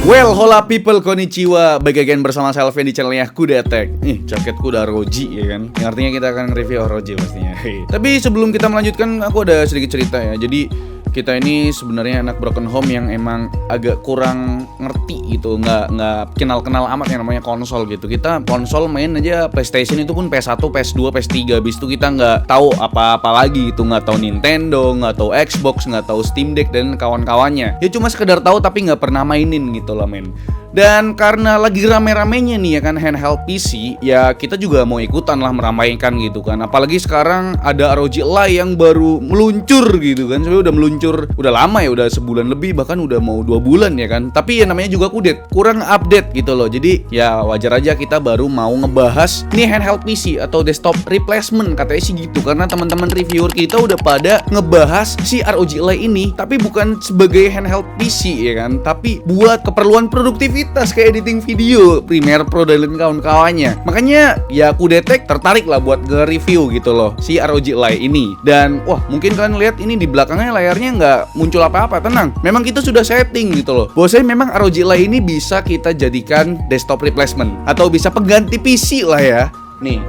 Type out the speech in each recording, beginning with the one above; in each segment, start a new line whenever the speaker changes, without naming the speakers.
Well, hola people, konnichiwa. Baik again bersama saya Alvin di channelnya Kudetek. Nih, jaketku udah ROG ya kan. Yang artinya kita akan review ROG pastinya. Tapi sebelum kita melanjutkan, aku ada sedikit cerita ya. Jadi kita ini sebenarnya anak broken home yang emang agak kurang ngerti gitu, nggak kenal amat yang namanya konsol gitu. Kita konsol main aja PlayStation itu pun PS1, PS2, PS3. Habis itu kita nggak tahu apa-apa lagi gitu, nggak tahu Nintendo, nggak tahu Xbox, nggak tahu Steam Deck dan kawan-kawannya. Ya cuma sekedar tahu tapi nggak pernah mainin gitu lah men. Dan karena lagi rame-ramenya nih ya kan handheld PC, ya kita juga mau ikutan lah meramaikan gitu kan. Apalagi sekarang ada ROG Ally yang baru meluncur gitu kan. Sebenarnya udah meluncur, udah lama ya, udah sebulan lebih, bahkan udah mau 2 bulan ya kan. Tapi ya namanya juga kudet, kurang update gitu loh. Jadi ya wajar aja kita baru mau ngebahas nih handheld PC atau desktop replacement katanya sih gitu. Karena teman-teman reviewer kita udah pada ngebahas si ROG Ally ini, tapi bukan sebagai handheld PC ya kan, tapi buat keperluan produktivitas kayak editing video, Premiere Pro dan kawan-kawannya. Makanya ya Kudetek tertarik lah buat nge-review gitu loh si ROG Ally ini. Dan wah, mungkin kalian lihat ini di belakangnya layarnya nggak muncul apa-apa, tenang. Memang kita sudah setting gitu loh. Bahwasanya memang ROG Ally ini bisa kita jadikan desktop replacement atau bisa pengganti PC lah ya. Nih,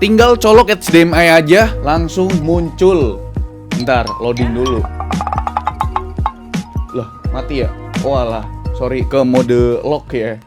tinggal colok HDMI aja langsung muncul. Bentar, loading dulu. Loh, mati ya? Walah, sorry, ke mode lock ya.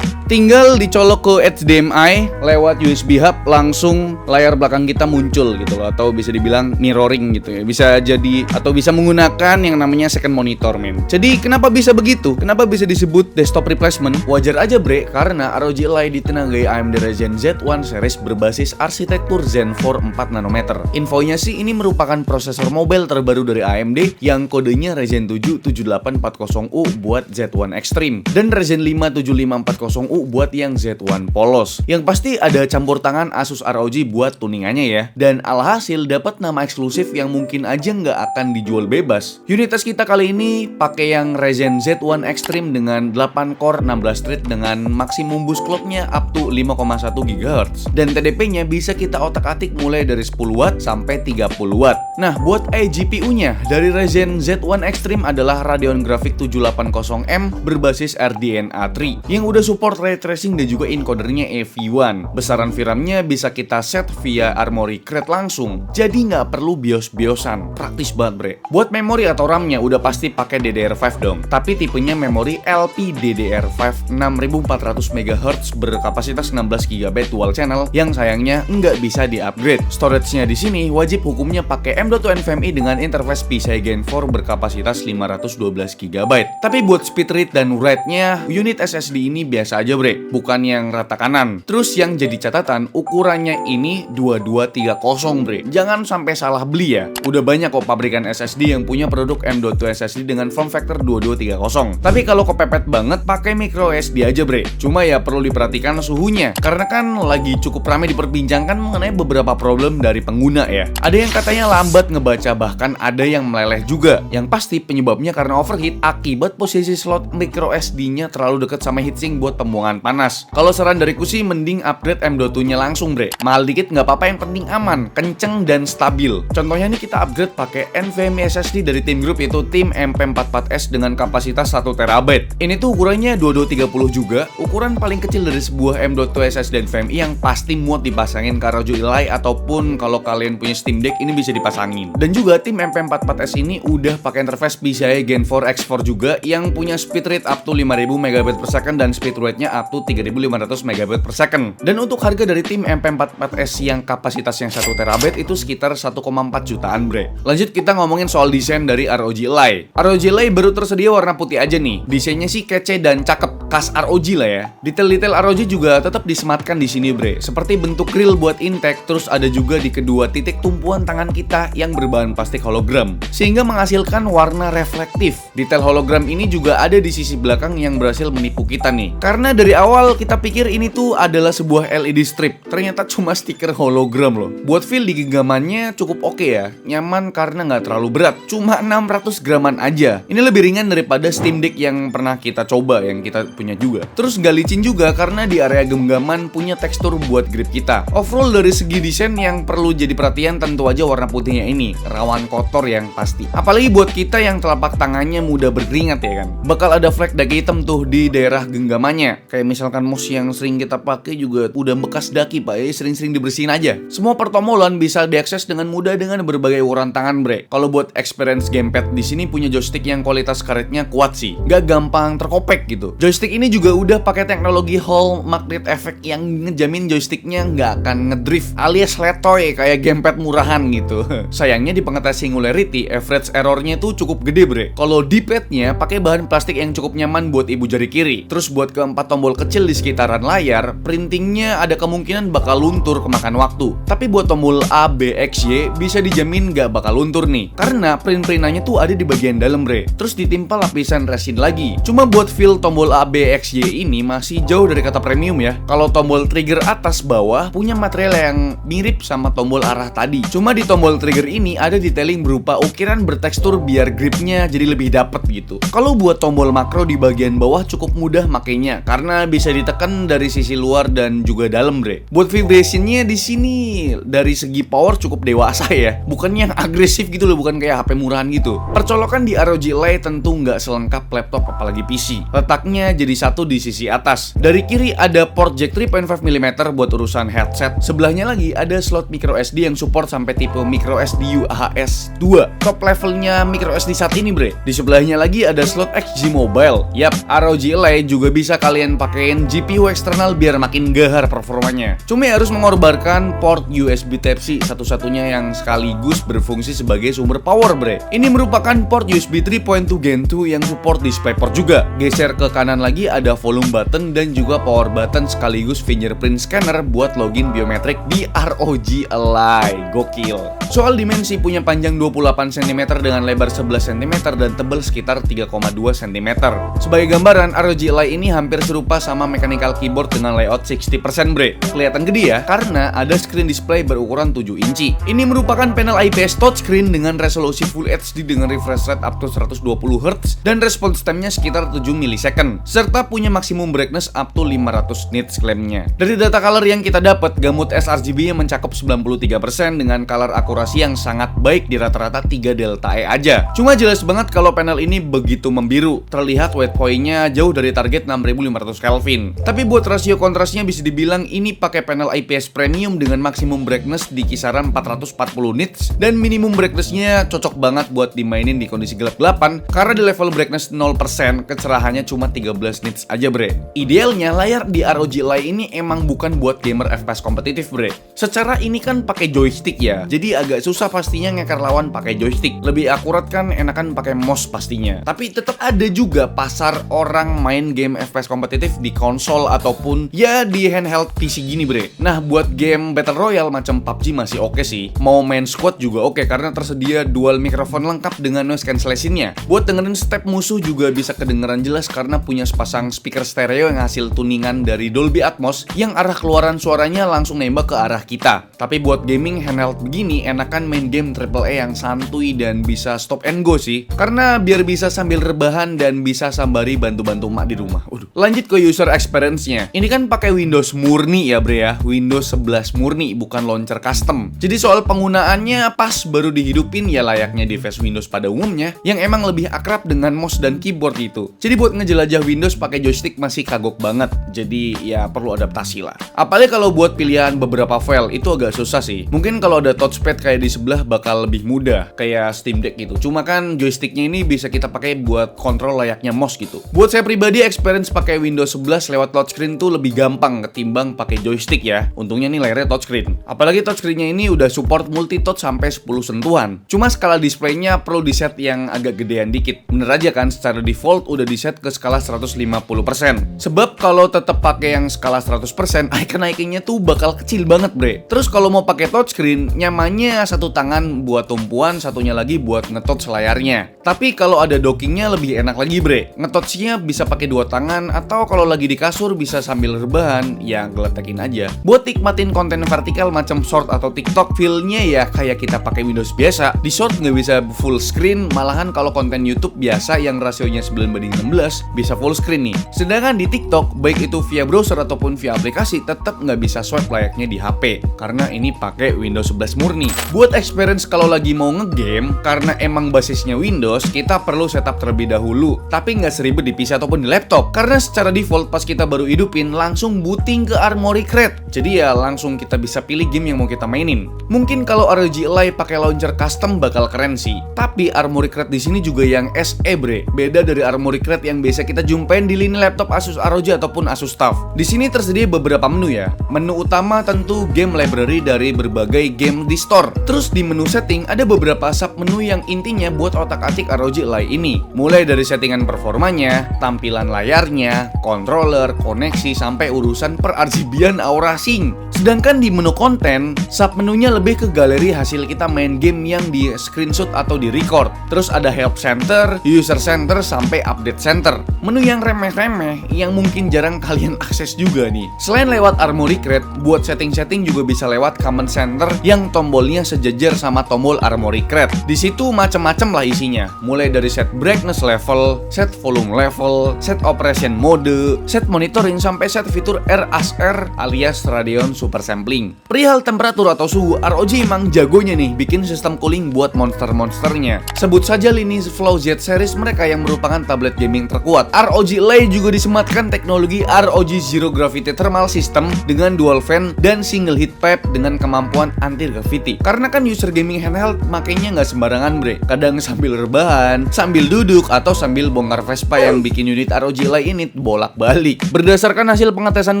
Tinggal dicolok ke HDMI lewat USB hub, langsung layar belakang kita muncul gitu loh. Atau bisa dibilang mirroring gitu ya. Bisa jadi, atau bisa menggunakan yang namanya second monitor men. Jadi kenapa bisa begitu? Kenapa bisa disebut desktop replacement? Wajar aja bre, karena ROG Ally ditenagai AMD Ryzen Z1 series berbasis arsitektur Zen 4 4 nanometer. Infonya sih ini merupakan prosesor mobile terbaru dari AMD yang kodenya Ryzen 7 7840U buat Z1 Extreme dan Ryzen 5 7540U buat yang Z1 polos. Yang pasti ada campur tangan Asus ROG buat tuningannya ya. Dan alhasil dapat nama eksklusif yang mungkin aja nggak akan dijual bebas. Unit test kita kali ini pakai yang Ryzen Z1 Extreme dengan 8 core 16 thread dengan maksimum boost clocknya up to 5,1 GHz. Dan TDP-nya bisa kita otak-atik mulai dari 10 watt sampai 30 watt. Nah, buat GPU-nya dari Ryzen Z1 Extreme adalah Radeon Graphics 780M berbasis RDNA 3 yang udah support ray tracing dan juga encodernya EV1. Besaran VRAM-nya bisa kita set via Armoury Crate langsung. Jadi nggak perlu bios-biosan. Praktis banget bre. Buat memori atau RAM-nya udah pasti pakai DDR5 dong. Tapi tipenya memori LPDDR5 6400 MHz berkapasitas 16 GB dual channel yang sayangnya nggak bisa di-upgrade. Storage-nya di sini wajib hukumnya pakai M.2 NVMe dengan interface PCIe Gen 4 berkapasitas 512 GB. Tapi buat speed read dan write-nya, unit SSD ini biasa aja bre, bukan yang rata kanan. Terus yang jadi catatan, ukurannya ini 2230 bre. Jangan sampai salah beli ya. Udah banyak kok pabrikan SSD yang punya produk M.2 SSD dengan form factor 2230. Tapi kalau kepepet banget pakai micro SD aja bre. Cuma ya perlu diperhatikan suhunya, karena kan lagi cukup ramai diperbincangkan mengenai beberapa problem dari pengguna ya. Ada yang katanya lambat ngebaca, bahkan ada yang meleleh juga. Yang pasti penyebabnya karena overheat akibat posisi slot micro SD-nya terlalu dekat sama heatsink buat pembuangan panas. Kalau saran dariku sih mending upgrade M.2-nya langsung bre. Mahal dikit nggak apa-apa, yang penting aman, kenceng dan stabil. Contohnya nih kita upgrade pakai NVMe SSD dari Team Group, yaitu Team MP44S dengan kapasitas 1 TB. Ini tuh ukurannya 2230 juga, ukuran paling kecil dari sebuah M.2 SSD NVMe yang pasti muat dipasangin ke ROG Ally ataupun kalau kalian punya Steam Deck ini bisa dipasangin. Dan juga Team MP44S ini udah pakai interface PCIe Gen 4 X4 juga yang punya speed rate up to 5000 Mbps dan speed rate-nya up to 3500 Mbps. Dan untuk harga dari tim MP44S yang kapasitasnya 1 TB itu sekitar 1,4 jutaan bre. Lanjut kita ngomongin soal desain dari ROG Ally. ROG Ally baru tersedia warna putih aja nih. Desainnya sih kece dan cakep, khas ROG lah ya. Detail-detail ROG juga tetap disematkan di sini bre. Seperti bentuk grill buat intake, terus ada juga di kedua titik tumpuan tangan kita yang berbahan plastik hologram, sehingga menghasilkan warna reflektif. Detail hologram ini juga ada di sisi belakang yang berhasil menipu kita nih. Karena dari awal kita pikir ini tuh adalah sebuah LED strip, ternyata cuma stiker hologram loh. Buat feel di genggamannya cukup oke ya, nyaman karena nggak terlalu berat, cuma 600 graman aja. Ini lebih ringan daripada Steam Deck yang pernah kita coba, yang kita punya juga. Terus nggak licin juga karena di area genggaman punya tekstur buat grip kita. Overall dari segi desain yang perlu jadi perhatian tentu aja warna putihnya ini, rawan kotor yang pasti. Apalagi buat kita yang telapak tangannya mudah berkeringat ya kan. Bakal ada flek daki hitam tuh di daerah genggamannya. Kayak misalkan mouse yang sering kita pakai juga udah bekas daki pak ya, sering-sering dibersihin aja. Semua pertomolan bisa diakses dengan mudah dengan berbagai ukuran tangan bre. Kalau buat experience gamepad di sini punya joystick yang kualitas karetnya kuat sih, nggak gampang terkopek gitu. Joystick ini juga udah pakai teknologi Hall Magnet Effect yang ngejamin joysticknya nggak akan ngedrift alias letoy kayak gamepad murahan gitu. Sayangnya di pengetes singularity, average errornya tuh cukup gede bre. Kalau D-padnya pakai bahan plastik yang cukup nyaman buat ibu jari kiri. Terus buat keempat tombol kecil di sekitaran layar, printingnya ada kemungkinan bakal luntur kemakan waktu. Tapi buat tombol A, B, X, Y bisa dijamin gak bakal luntur nih, karena print-printannya tuh ada di bagian dalam bre. Terus ditimpa lapisan resin lagi. Cuma buat feel tombol A, B, X, Y ini masih jauh dari kata premium ya. Kalau tombol trigger atas bawah punya material yang mirip sama tombol arah tadi. Cuma di tombol trigger ini ada detailing berupa ukiran bertekstur biar gripnya jadi lebih dapet gitu. Kalau buat tombol makro di bagian bawah cukup mudah makainya karena bisa ditekan dari sisi luar dan juga dalam bre. Buat vibrationnya di sini dari segi power cukup dewasa ya, bukan yang agresif gitu loh, bukan kayak HP murahan gitu. Percolokan di ROG Ally tentu nggak selengkap laptop apalagi PC. Letaknya jadi satu di sisi atas. Dari kiri ada port jack 3.5mm buat urusan headset. Sebelahnya lagi ada slot micro SD yang support sampai tipe micro SD UHS 2. Top levelnya micro SD saat ini bre. Di sebelahnya lagi ada slot XG Mobile. Yap, ROG Ally juga bisa kalian pakein GPU eksternal biar makin gahar performanya. Cuma harus mengorbankan port USB Type-C satu-satunya yang sekaligus berfungsi sebagai sumber power bre. Ini merupakan port USB 3.2 Gen 2 yang support DisplayPort juga. Geser ke kanan lagi ada volume button dan juga power button sekaligus fingerprint scanner buat login biometrik di ROG Ally. Gokil. Soal dimensi punya panjang 28 cm dengan lebar 11 cm dan tebal sekitar 3,2 cm. Sebagai gambaran, ROG Ally ini hampir serupa sama mechanical keyboard dengan layout 60% bre. Kelihatan gede ya, karena ada screen display berukuran 7 inci. Ini merupakan panel IPS touchscreen dengan resolusi Full HD dengan refresh rate up to 120 Hz dan response time-nya sekitar 7 millisecond, serta punya maksimum brightness up to 500 nits klaimnya. Dari data color yang kita dapat, gamut sRGB yang mencakup 93% dengan color akurasi yang sangat baik di rata-rata 3 delta E aja. Cuma jelas banget kalau panel ini begitu membiru, terlihat white point-nya jauh dari target 6500 Kelvin. Tapi buat rasio kontrasnya bisa dibilang ini pakai panel IPS premium dengan maksimum brightness di kisaran 440 nits dan minimum brightness-nya cocok banget buat dimainin di kondisi gelap-gelapan karena di level brightness 0% kecerahannya cuma 13 nits aja bre. Idealnya layar di ROG Ally ini emang bukan buat gamer FPS kompetitif bre. Secara ini kan pakai joystick ya, jadi agak susah pastinya ngeker lawan pakai joystick. Lebih akurat kan enakan pakai mouse pastinya. Tapi tetap ada juga pasar orang main game FPS kompetitif di konsol ataupun ya di handheld PC gini bre. Nah buat game Battle Royale macam PUBG masih oke sih. Mau main squad juga oke karena tersedia dual mikrofon lengkap dengan noise cancellation-nya. Buat dengerin step musuh juga bisa kedengeran jelas karena punya sepasang speaker stereo yang hasil tuningan dari Dolby Atmos yang arah keluaran suaranya langsung nembak ke arah kita. Tapi buat gaming handheld begini enakan main game AAA yang santuy dan bisa stop and go sih. Karena biar bisa sambil rebahan dan bisa sambari bantu-bantu mak di rumah. Lanjut ke user experience-nya. Ini kan pakai Windows murni ya bre ya. Windows 11 murni bukan launcher custom. Jadi soal penggunaannya pas baru dihidupin ya layaknya device Windows pada umumnya yang emang lebih akrab dengan mouse dan keyboard itu. Jadi buat ngejelajah Windows pakai joystick masih kagok banget. Jadi ya perlu adaptasi lah. Apalagi kalau buat pilihan beberapa file itu agak susah sih. Mungkin kalau ada touchpad kayak di sebelah bakal lebih mudah kayak Steam Deck gitu. Cuma kan joysticknya ini bisa kita pakai buat kontrol layaknya mouse gitu. Buat saya pribadi experience pakai Windows 11 lewat touchscreen tuh lebih gampang ketimbang pakai joystick ya. Untungnya nih layarnya touchscreen. Apalagi touchscreennya ini udah support multi touch sampai 10 sentuhan. Cuma skala displaynya perlu di set yang agak gedean dikit. Bener aja kan secara default udah di set ke skala 150%. Sebab kalau tetap pakai yang skala 100%, icon-iconnya tuh bakal kecil banget bre. Terus kalau mau pakai touchscreen, nyamannya satu tangan buat tumpuan, satunya lagi buat nge-touch layarnya. Tapi kalau ada dockingnya lebih enak lagi bre. Nge-touchnya bisa pakai dua tangan, atau kalau lagi di kasur bisa sambil rebahan, ya geletekin aja. Buat nikmatin konten vertikal macam short atau TikTok, feel-nya ya kayak kita pakai Windows biasa. Di short nggak bisa full screen, malahan kalau konten YouTube biasa yang rasionya 9:16 bisa full screen nih. Sedangkan di TikTok, baik itu via browser ataupun via aplikasi, tetap nggak bisa swipe layaknya di HP, karena ini pakai Windows 11 murni. Buat experience kalau lagi mau ngegame, karena emang basisnya Windows, kita perlu setup terlebih dahulu. Tapi nggak seribet di PC ataupun di laptop, karena secara default pas kita baru hidupin, langsung booting ke Armoury Crate. Jadi ya langsung kita bisa pilih game yang mau kita mainin. Mungkin kalau ROG Ally pakai launcher custom bakal keren sih. Tapi Armoury Crate di sini juga yang SE bre. Beda dari Armoury Crate yang biasa kita jumpain di lini laptop Asus ROG ataupun Asus TUF. Di sini tersedia beberapa menu ya. Menu utama tentu game library dari berbagai game di store. Terus di menu setting ada beberapa sub menu yang intinya buat otak-atik ROG Ally ini. Mulai dari settingan performanya, tampilan layarnya, controller, koneksi, sampai urusan per-RGB-an aura sync. Sedangkan di menu konten, sub menunya lebih ke galeri hasil kita main game yang di screenshot atau di record. Terus ada help center, user center, sampai update center. Menu yang remeh-remeh yang mungkin jarang kalian akses juga nih. Selain lewat Armoury Crate, buat setting-setting juga bisa lewat command center yang tombolnya sejajar sama tombol Armoury Crate. Di situ macam-macam lah isinya. Mulai dari set brightness level, set volume level, set operation mode, set monitoring, sampai set fitur RASR alias Radeon Super Sampling. Perihal temperatur atau suhu, ROG emang jagonya nih bikin sistem cooling buat monster-monsternya. Sebut saja lini Flow Z series mereka yang merupakan tablet gaming terkuat. ROG Ally juga disematkan teknologi ROG Zero Gravity Thermal System dengan dual fan dan single heat pipe dengan kemampuan anti gravity. Karena kan user gaming handheld makanya nggak sembarangan bre. Kadang sambil rebahan, sambil duduk, atau sambil bongkar Vespa yang bikin unit ROG Ally ini bolak-balik. Berdasarkan hasil pengetesan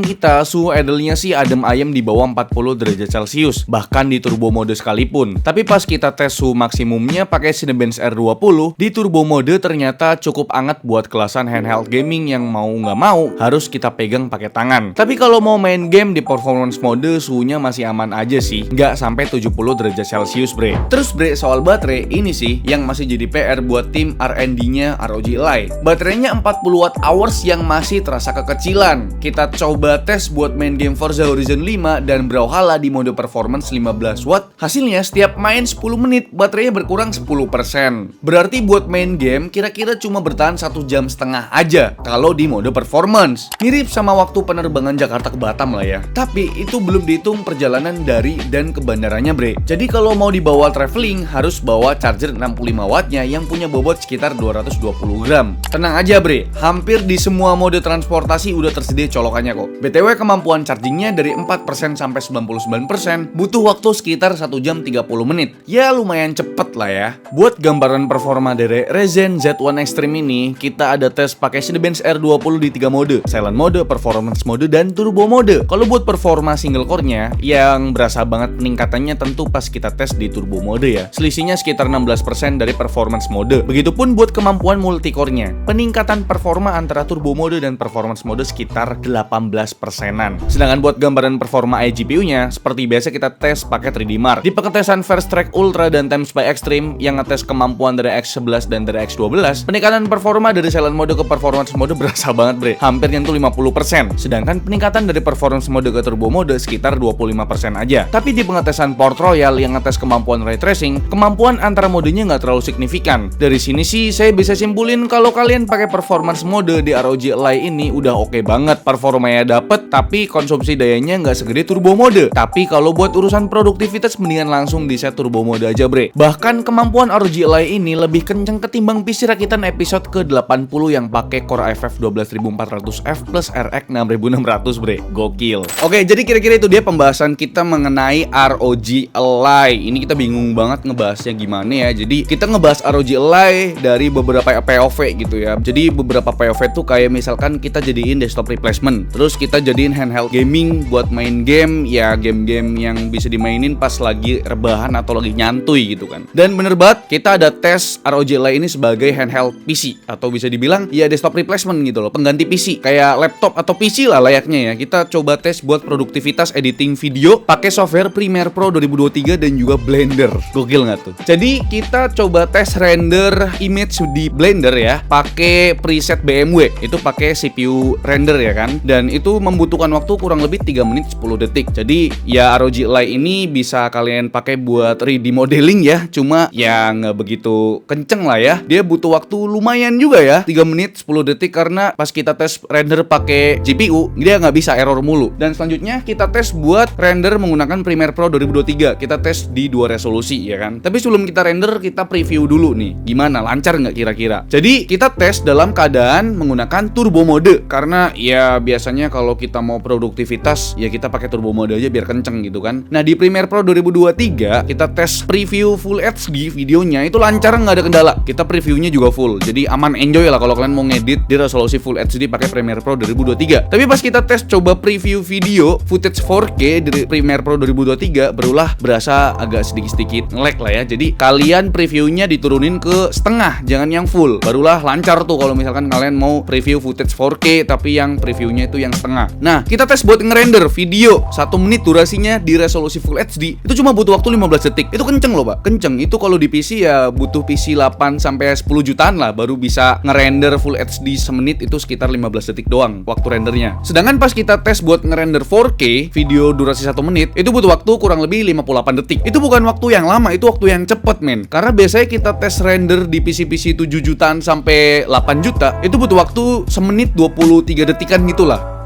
kita, suhu idle-nya sih adem ayem di bawah 40 derajat Celcius, bahkan di turbo mode sekalipun. Tapi pas kita tes suhu maksimumnya pakai Cinebench R20, di turbo mode ternyata cukup hangat buat kelasan handheld gaming yang mau nggak mau harus kita pegang pakai tangan. Tapi kalau mau main game di performance mode, suhunya masih aman aja sih, nggak sampai 70 derajat Celcius bre. Terus bre, soal baterai, ini sih yang masih jadi PR buat tim R&D-nya ROG Ally. Baterainya 40 watt hours yang masih terasa kekecilan. Kita coba tes buat main game Forza Horizon 5 dan Brawlhalla di mode performance 15 watt. Hasilnya setiap main 10 menit baterainya berkurang 10%. Berarti buat main game kira-kira cuma bertahan 1,5 jam aja kalau di mode performance. Mirip sama waktu penerbangan Jakarta ke Batam lah ya. Tapi itu belum dihitung perjalanan dari dan ke bandaranya bre. Jadi kalau mau dibawa traveling harus bawa charger 65 wattnya yang punya bobot sekitar 220 gram. Tenang aja bre, hampir di semua mode transportasi udah tersedia colokannya kok. BTW kemampuan chargingnya dari 4% sampai 99% butuh waktu sekitar 1 jam 30 menit. Ya lumayan cepet lah ya. Buat gambaran performa dari Ryzen Z1 Extreme ini, kita ada tes pakai Cinebench R20 di 3 mode: silent mode, performance mode, dan turbo mode. Kalau buat performa single core-nya, yang berasa banget peningkatannya tentu pas kita tes di turbo mode ya. Selisihnya sekitar 16% dari performance mode. Begitupun buat kemampuan multicore-nya. Peningkatan performa antara turbo mode dan performance mode sekitar 18%-an. Sedangkan buat gambaran performa iGPU-nya, seperti biasa kita tes pakai 3D Mark. Di pengetesan First Track Ultra dan Times by Extreme yang ngetes kemampuan dari X11 dan dari X12, peningkatan performa dari silent mode ke performance mode berasa banget bre, hampir nyentuh 50%. Sedangkan peningkatan dari performance mode ke turbo mode sekitar 25% aja. Tapi di pengetesan Port Royal yang ngetes kemampuan ray tracing, kemampuan antara modenya nggak terlalu signifikan. Dari sini sih saya bisa simpulin kalau kalian pakai performance mode di ROG Ally ini udah oke banget. Performanya dapet, tapi konsumsi dayanya nggak segede turbo mode. Tapi kalau buat urusan produktivitas mendingan langsung di set turbo mode aja bre. Bahkan kemampuan ROG Ally ini lebih kenceng ketimbang PC rakitan episode ke-80 yang pakai Core i5 12400F plus RX 6600 bre. Gokil. Oke, jadi kira-kira itu dia pembahasan kita mengenai ROG Ally. Ini kita bingung banget ngebahasnya gimana ya. Jadi kita ngebahas ROG Ally dari beberapa POV gitu ya. Jadi beberapa POV tuh kayak misalkan kita jadiin desktop replacement, terus kita jadiin handheld gaming buat main main game ya game-game yang bisa dimainin pas lagi rebahan atau lagi nyantui gitu kan. Dan bener banget, kita ada tes ROG Ally ini sebagai handheld PC atau bisa dibilang ya desktop replacement gitu loh, pengganti PC kayak laptop atau PC lah layaknya ya. Kita coba tes buat produktivitas editing video pakai software Premiere Pro 2023 dan juga Blender. Gokil nggak tuh? Jadi kita coba tes render image di Blender ya, pakai preset BMW, itu pakai CPU render ya kan. Dan itu membutuhkan waktu kurang lebih 3 menit 10 detik. Jadi ya ROG Ally ini bisa kalian pakai buat 3D modeling ya, cuma ya nggak begitu kenceng lah ya. Dia butuh waktu lumayan juga ya, 3 menit 10 detik, karena pas kita tes render pakai GPU dia nggak bisa, error mulu. Dan selanjutnya kita tes buat render menggunakan Premiere Pro 2023. Kita tes di 2 resolusi ya kan. Tapi sebelum kita render, kita preview dulu nih, gimana, lancar nggak kira-kira. Jadi kita tes dalam keadaan menggunakan turbo mode, karena ya biasanya kalau kita mau produktivitas ya kita pakai turbo mode aja biar kenceng gitu kan. Nah di Premiere Pro 2023 kita tes preview Full HD videonya, itu lancar, nggak ada kendala. Kita previewnya juga full, jadi aman, enjoy lah kalau kalian mau ngedit di resolusi Full HD pakai Premiere Pro 2023. Tapi pas kita tes coba preview video footage 4K dari Premiere Pro 2023, berulah berasa agak sedikit-sedikit nge-lag lah ya. Jadi kalian previewnya diturunin ke setengah, jangan yang full. Barulah lancar tuh kalau misalkan kalian mau preview footage 4K tapi yang previewnya itu yang setengah. Nah, kita tes buat ngerender video 1 menit durasinya di resolusi Full HD. Itu cuma butuh waktu 15 detik. Itu kenceng loh, Pak. Kenceng. Itu kalau di PC ya butuh PC 8 sampai 10 jutaan lah baru bisa ngerender Full HD semenit, itu sekitar 15 detik doang waktu rendernya. Sedangkan pas kita tes buat ngerender 4K video durasi 1 menit, itu butuh waktu kurang lebih 58 detik. Itu bukan waktu yang lama, itu waktu yang cepet men. Karena biasanya kita tes render di PC-PC 7 jutaan sampai 8 juta, itu butuh waktu semenit 23 detikan gitulah.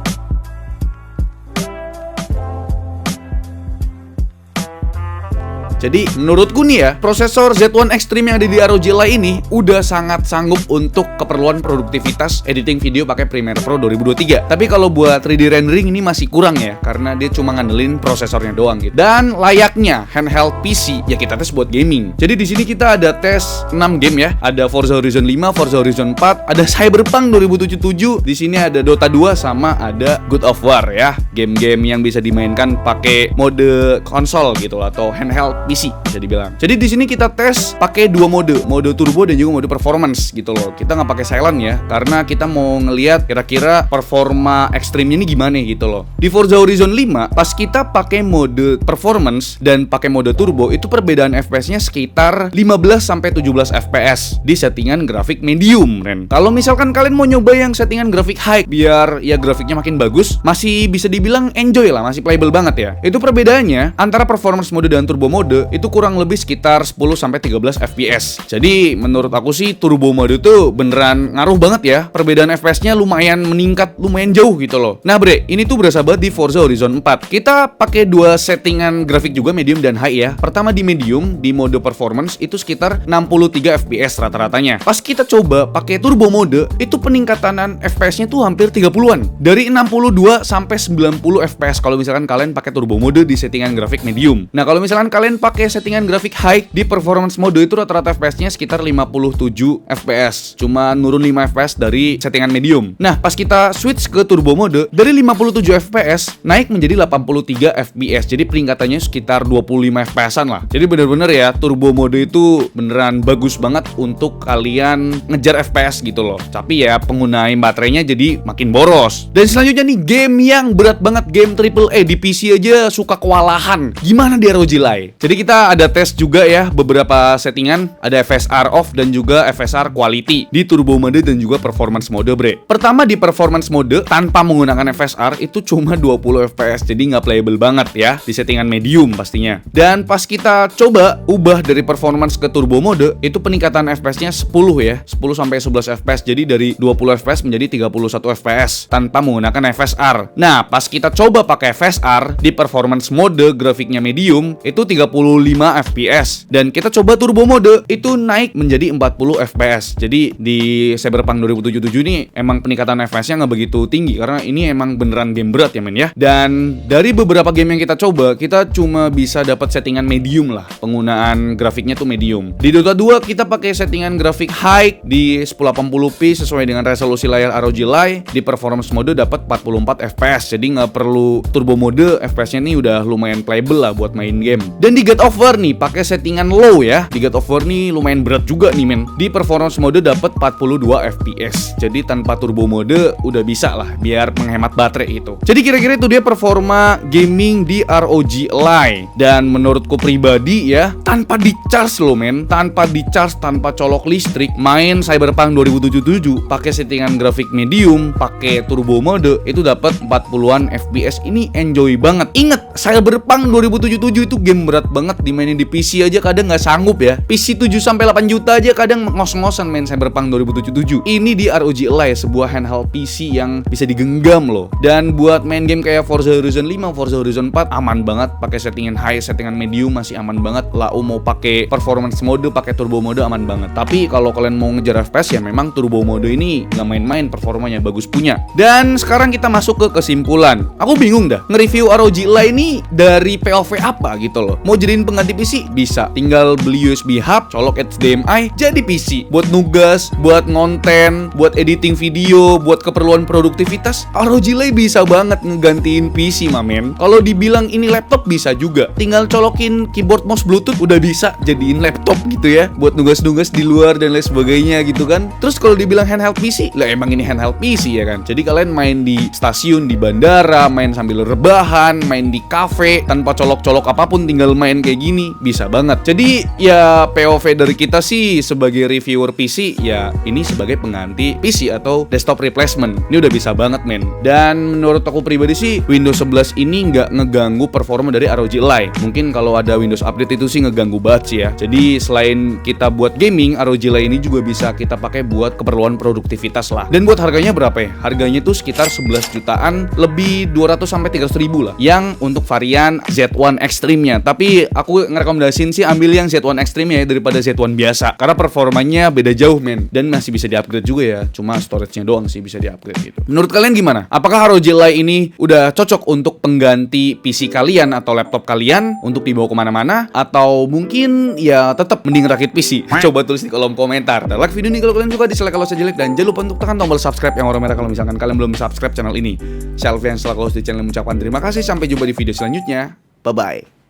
Jadi menurutku nih ya, prosesor Z1 Extreme yang ada di ROG Ally ini udah sangat sanggup untuk keperluan produktivitas editing video pakai Premiere Pro 2023. Tapi kalau buat 3D rendering ini masih kurang ya, karena dia cuma ngandelin prosesornya doang gitu. Dan layaknya handheld PC, ya kita tes buat gaming. Jadi di sini kita ada tes 6 game ya. Ada Forza Horizon 5, Forza Horizon 4, ada Cyberpunk 2077, di sini ada Dota 2 sama ada God of War ya. Game-game yang bisa dimainkan pakai mode konsol gitu atau handheld PC bisa dibilang. Jadi di sini kita tes pakai 2 mode turbo dan juga mode performance gitu loh. Kita nggak pakai silent ya, karena kita mau ngelihat kira-kira performa ekstrimnya ini gimana gitu loh. Di Forza Horizon 5 pas kita pakai mode performance dan pakai mode turbo, itu perbedaan FPS-nya sekitar 15 sampai 17 FPS di settingan grafik medium, Ren. Kalau misalkan kalian mau nyoba yang settingan grafik high biar ya grafiknya makin bagus, masih bisa dibilang enjoy lah, masih playable banget ya. Itu perbedaannya antara performance mode dan turbo mode itu kurang lebih sekitar 10 sampai 13 FPS. Jadi menurut aku sih turbo mode itu beneran ngaruh banget ya. Perbedaan FPS-nya lumayan meningkat, lumayan jauh gitu loh. Nah, Bre, ini tuh berasa banget di Forza Horizon 4. Kita pakai 2 settingan grafik juga, medium dan high ya. Pertama di medium, di mode performance itu sekitar 63 FPS rata-ratanya. Pas kita coba pakai turbo mode, itu peningkatan FPS-nya tuh hampir 30-an. Dari 62 sampai 90 FPS kalau misalkan kalian pakai turbo mode di settingan grafik medium. Nah, kalau misalkan kalian pakai settingan grafik high di performance mode, itu rata-rata FPS-nya sekitar 57 FPS. Cuma nurun 5 FPS dari settingan medium. Nah, pas kita switch ke turbo mode, dari 57 FPS naik menjadi 83 FPS. Jadi peningkatannya sekitar 25 FPS-an lah. Jadi bener-bener ya, turbo mode itu beneran bagus banget untuk kalian ngejar FPS gitu loh. Tapi ya penggunaan baterainya jadi makin boros. Dan selanjutnya nih, game yang berat banget, game AAA di PC aja suka kewalahan. Gimana di ROG Ally? Jadi kita ada tes juga ya beberapa settingan, ada FSR off dan juga FSR quality di turbo mode dan juga performance mode, Bre. Pertama di performance mode tanpa menggunakan FSR itu cuma 20 FPS, jadi nggak playable banget ya di settingan medium pastinya. Dan pas kita coba ubah dari performance ke turbo mode, itu peningkatan FPS-nya 10 ya, 10 sampai 11 FPS. Jadi dari 20 FPS menjadi 31 FPS tanpa menggunakan FSR. Nah, pas kita coba pakai FSR di performance mode grafiknya medium, itu 30 45 fps. Dan kita coba turbo mode, itu naik menjadi 40 fps. Jadi di Cyberpunk 2077 ini emang peningkatan fps-nya nggak begitu tinggi, karena ini emang beneran game berat ya men ya. Dan dari beberapa game yang kita coba, kita cuma bisa dapat settingan medium lah. Penggunaan grafiknya tuh medium. Di Dota 2 kita pakai settingan grafik high di 1080p sesuai dengan resolusi layar ROG Ally. Di performance mode dapat 44 fps. Jadi nggak perlu turbo mode, fps-nya nih udah lumayan playable lah buat main game. Dan di God of War nih pakai settingan low ya. Di God of War nih lumayan berat juga nih men. Di performance mode dapat 42 fps. Jadi tanpa turbo mode udah bisa lah biar menghemat baterai itu. Jadi kira-kira itu dia performa gaming di ROG Ally. Dan menurutku pribadi ya, tanpa di-charge loh men, tanpa di-charge, tanpa colok listrik, main Cyberpunk 2077 pakai settingan grafik medium, pakai turbo mode itu dapat 40-an fps. Ini enjoy banget. Ingat, Cyberpunk 2077 itu game berat banget, dimainin di PC aja kadang nggak sanggup ya. PC 7-8 juta aja kadang ngos-ngosan main Cyberpunk 2077. Ini di ROG Ally, sebuah handheld PC yang bisa digenggam loh. Dan buat main game kayak Forza Horizon 5, Forza Horizon 4 aman banget, pakai settingan high, settingan medium masih aman banget. Lau mau pakai performance mode, pakai turbo mode aman banget. Tapi kalau kalian mau ngejar FPS ya memang turbo mode ini nggak main-main, performanya bagus punya. Dan sekarang kita masuk ke kesimpulan. Aku bingung dah, nge-review ROG Ally ini dari POV apa gitu loh. Mau jadiin pengganti PC? Bisa. Tinggal beli USB hub, colok HDMI, jadi PC. Buat nugas, buat ngonten, buat editing video, buat keperluan produktivitas, ROG Ally bisa banget ngegantiin PC mamen. Kalau dibilang ini laptop bisa juga. Tinggal colokin keyboard mouse Bluetooth udah bisa jadiin laptop gitu ya. Buat nugas-nugas di luar dan lain sebagainya gitu kan. Terus kalau dibilang handheld PC, lah emang ini handheld PC ya kan. Jadi kalian main di stasiun, di bandara, main sambil rebahan, main di cafe, tanpa colok-colok apapun, tinggal main kayak gini, bisa banget. Jadi ya POV dari kita sih sebagai reviewer PC, ya ini sebagai pengganti PC atau desktop replacement. Ini udah bisa banget men. Dan menurut aku pribadi sih Windows 11 ini nggak ngeganggu performa dari ROG Ally. Mungkin kalau ada Windows Update itu sih ngeganggu banget sih ya. Jadi selain kita buat gaming, ROG Ally ini juga bisa kita pakai buat keperluan produktivitas lah. Dan buat harganya berapa ya? Harganya tuh sekitar 11 jutaan, lebih 200-300 ribu lah. Yang untuk varian Z1 Extreme-nya. Tapi aku ngerekomendasiin sih ambil yang Z1 Extreme ya daripada Z1 biasa. Karena performanya beda jauh men. Dan masih bisa di-upgrade juga ya. Cuma storage-nya doang sih bisa di-upgrade gitu. Menurut kalian gimana? Apakah ROG Ally ini udah cocok untuk pengganti PC kalian atau laptop kalian untuk dibawa kemana-mana? Atau mungkin ya tetap mending rakit PC? Coba tulis di kolom komentar. Dan like video ini kalau kalian suka, dislike kalau saya jelek, dan jangan lupa untuk tekan tombol subscribe yang warna merah kalau misalkan kalian belum subscribe channel ini. Saya Alfian selaku host di channel mengucapkan terima kasih. Sampai jumpa di video selanjutnya. Bye-bye.